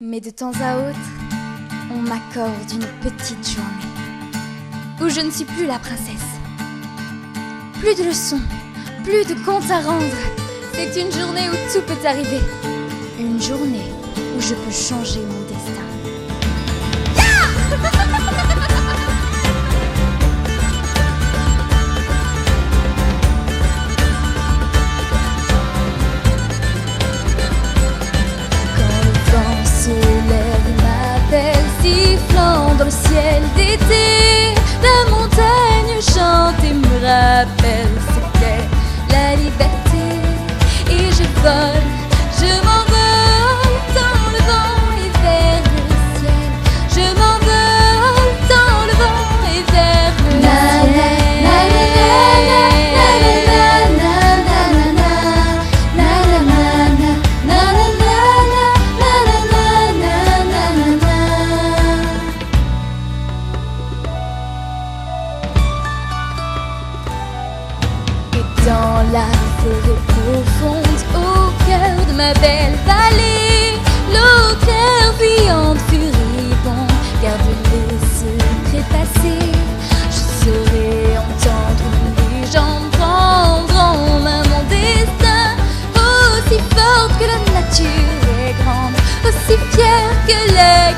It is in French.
Mais de temps à autre, on m'accorde une petite journée où je ne suis plus la princesse. Plus de leçons, plus de comptes à rendre. C'est une journée où tout peut arriver. Une journée où je peux changer mon destin. Sifflant dans le ciel d'été, la montagne chante et me rappelle ce qu'est la liberté. Et je vole, je m'envole dans le vent et vers le ciel. Je m'envole dans le vent et vers le ciel. Dans la forêt profonde, au cœur de ma belle vallée, l'eau claire, brillante, furibonde, garde les secrets passés. Je saurai entendre une légende, prendre en main mon destin. Aussi forte que la nature est grande, aussi fière que les